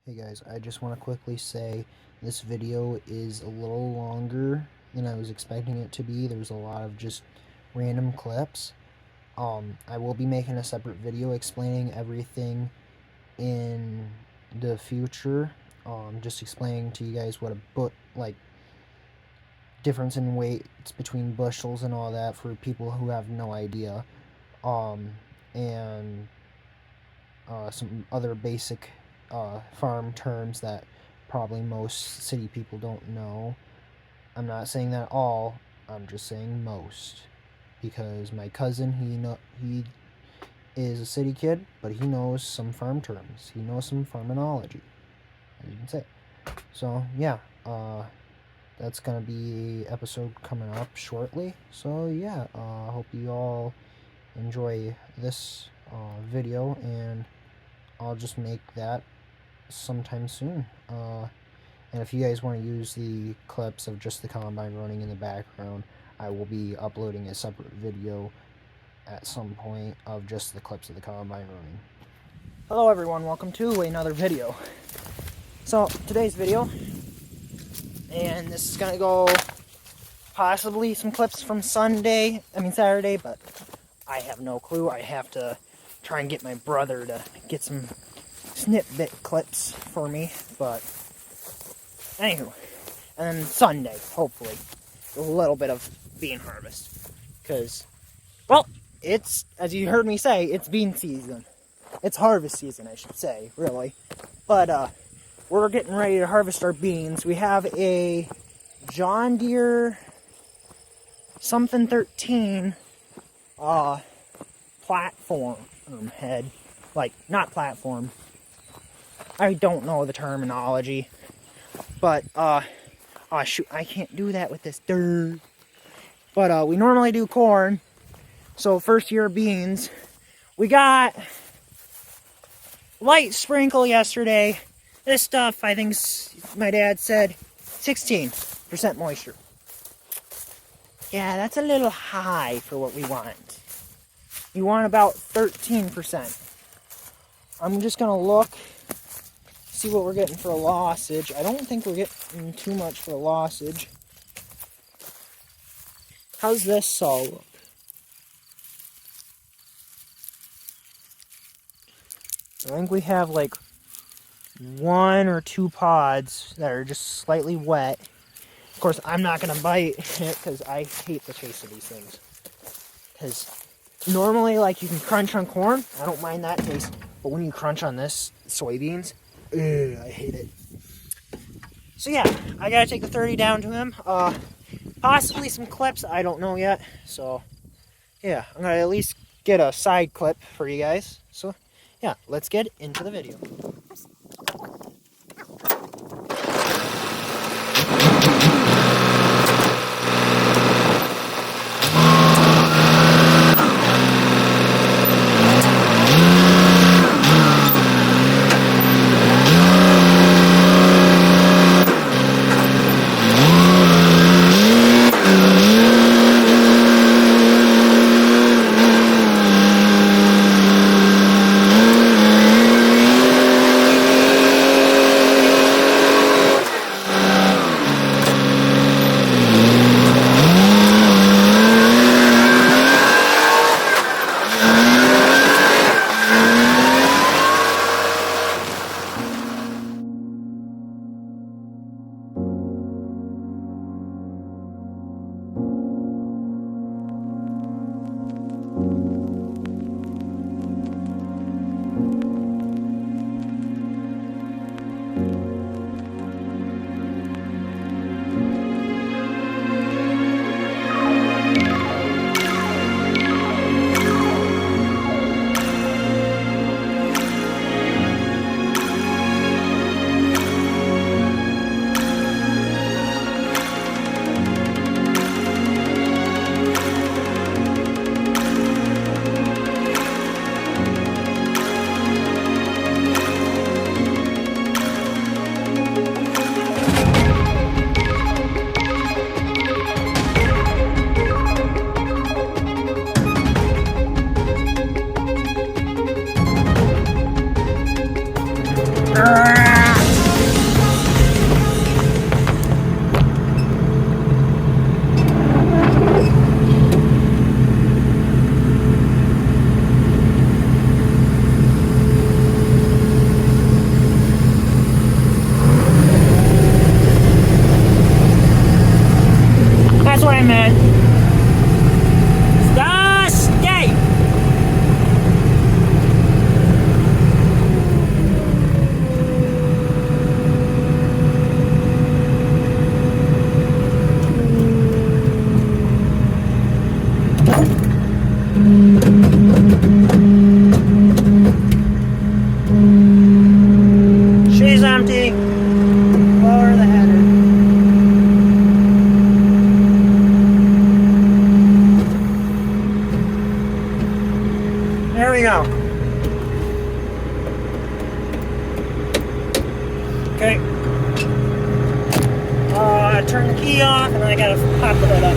Hey guys, I just want to quickly say this video is a little longer than I was expecting it to be. There's a lot of just random clips. I will be making a separate video explaining everything in the future. Just explaining to you guys what difference in weights between bushels and all that for people who have no idea. And some other basic farm terms that probably most city people don't know. I'm not saying that all, I'm just saying most, because my cousin, he is a city kid, but he knows some farm terms. He knows some farminology, as you can say. So yeah, that's gonna be episode coming up shortly. So yeah, I hope you all enjoy this video, and I'll just make that sometime soon. And if you guys want to use the clips of just the combine running in the background, I will be uploading a separate video at some point of just the clips of the combine running. Hello everyone, welcome to another video. So today's video, and this is gonna go possibly some clips from Saturday, but I have no clue. I have to try and get my brother to get some snippet clips for me, but anywho, and then Sunday, hopefully, a little bit of bean harvest, because, well, it's, as you heard me say, it's bean season. It's harvest season, I should say, really. But we're getting ready to harvest our beans. We have a John Deere something 13 platform head. Like, not platform. I don't know the terminology. But, oh shoot, I can't do that with this dirt. But, we normally do corn. So, first year beans. We got light sprinkle yesterday. This stuff, I think my dad said 16% moisture. Yeah, that's a little high for what we want. You want about 13%. I'm just going to look, see what we're getting for a lossage. I don't think we're getting too much for a lossage. How's this saw look? I think we have like 1 or 2 pods that are just slightly wet. Of course, I'm not going to bite it because I hate the taste of these things. Because normally, like, you can crunch on corn. I don't mind that taste. But when you crunch on this, soybeans, I hate it. So yeah, I got to take the 30 down to him. Possibly some clips. I don't know yet. So yeah, I'm going to at least get a side clip for you guys. So yeah, let's get into the video. Okay. Turn the key off, and I gotta pop the hood up.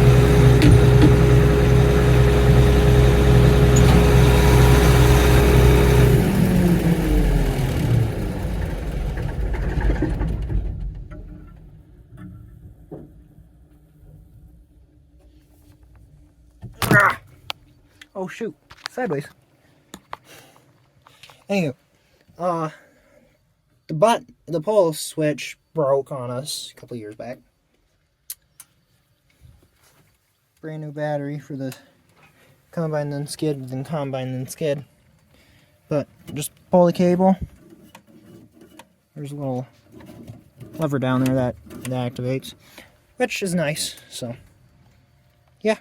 Oh shoot, sideways. Anywho, the pole switch broke on us a couple years back. Brand new battery for the combine then skid, then combine then skid. But just pull the cable. There's a little lever down there that activates, which is nice. So yeah,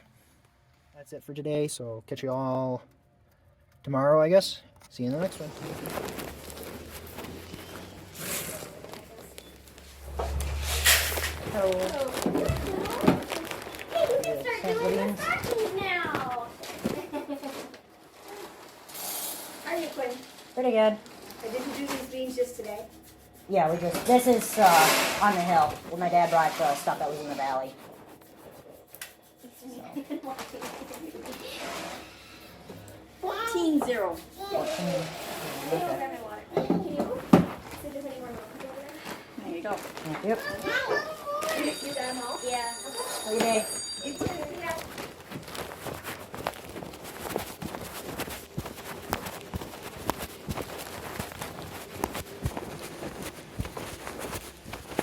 that's it for today. So catch you all tomorrow, I guess. See you in the next one. Hello. Soybeans. Now. How are you, Quinn? Pretty good. Did you do these beans just today? Yeah, this is on the hill where my dad brought the stuff that was in the valley. 14-0. 14. Okay. There you go. Yep. You got them all? Yeah. How your day? You too. Yeah.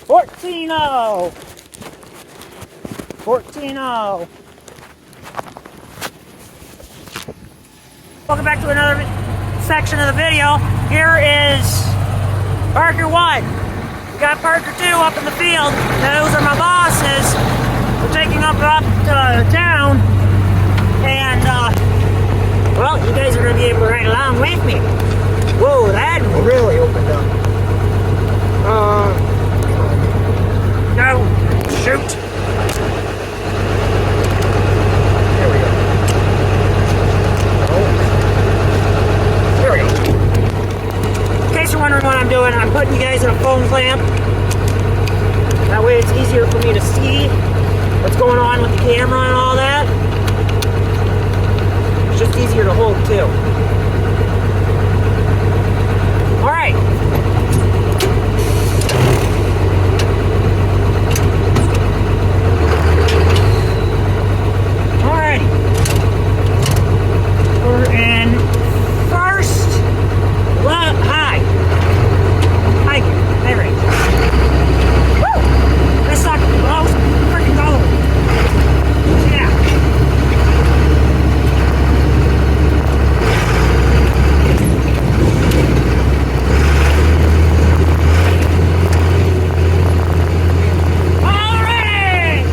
14-0. 14-0. Welcome back to another section of the video. Here is Parker 1. We got Parker 2 up in the field. Those are my bosses. We're taking up to town. And, well, you guys are going to be able to ride along with me. Whoa, that really opened up. No, shoot. There we go. There we go. In case you're wondering what I'm doing, I'm putting you guys in a phone clamp. That way it's easier for me to see what's going on with the camera and all that. It's just easier to hold too. Alright. Alrighty. We're in first high. High range. Woo! This sucker blows freaking gold. Yeah. Alright!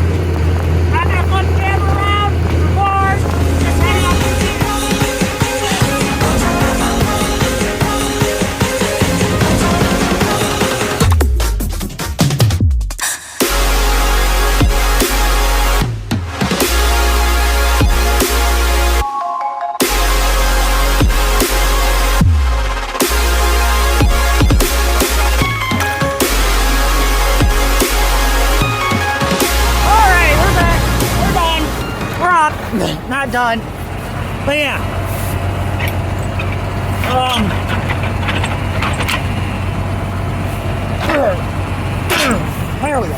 I'm gonna flip the camera around, record, just heading up to the Alright, we're back. We're done. We're up. Not done. But yeah. There we go.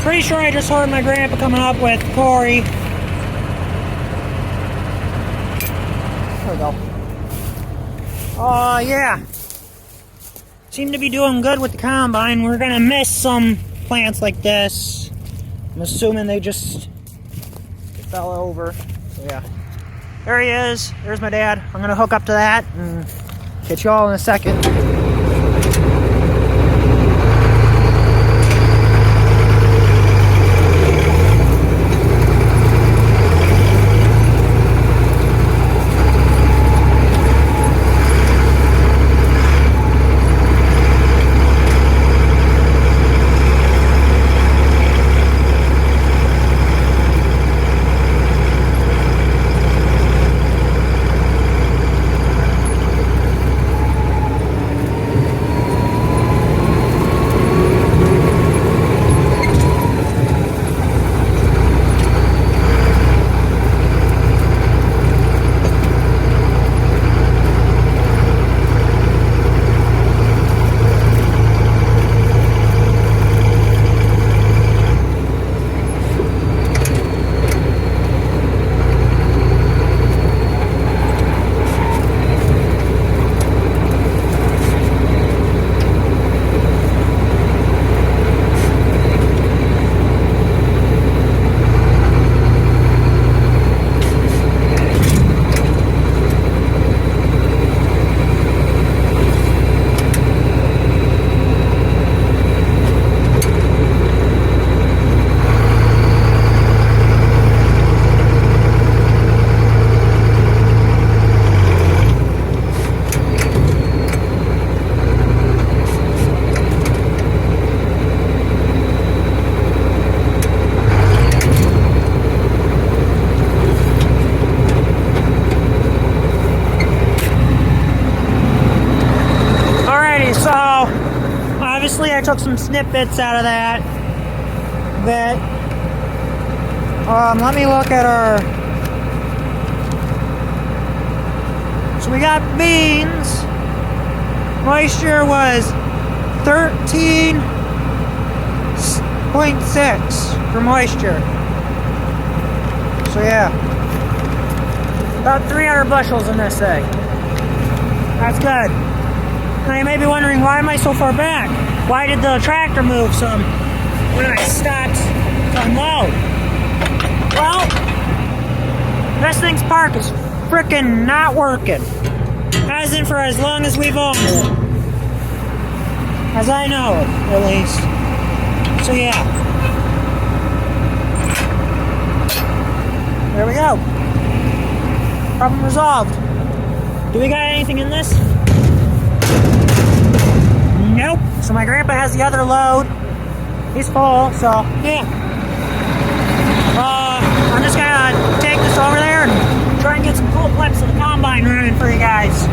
Pretty sure I just heard my grandpa coming up with Corey. There we go. Yeah. Seem to be doing good with the combine. We're gonna miss some plants like this. I'm assuming they just fell over. So yeah. There he is. There's my dad. I'm gonna hook up to that and catch you all in a second. Obviously, I took some snippets out of that. But let me look at our. So we got beans. Moisture was 13.6 for moisture. So yeah, about 300 bushels in this thing. That's good. Now you may be wondering, why am I so far back? Why did the tractor move some when I stopped to unload? Well, this thing's park is frickin' not working. Hasn't for as long as we've owned it. As I know it, at least. So yeah. There we go. Problem resolved. Do we got anything in this? Nope. So my grandpa has the other load. He's full, so yeah. I'm just gonna take this over there and try and get some cool clips of the combine running for you guys.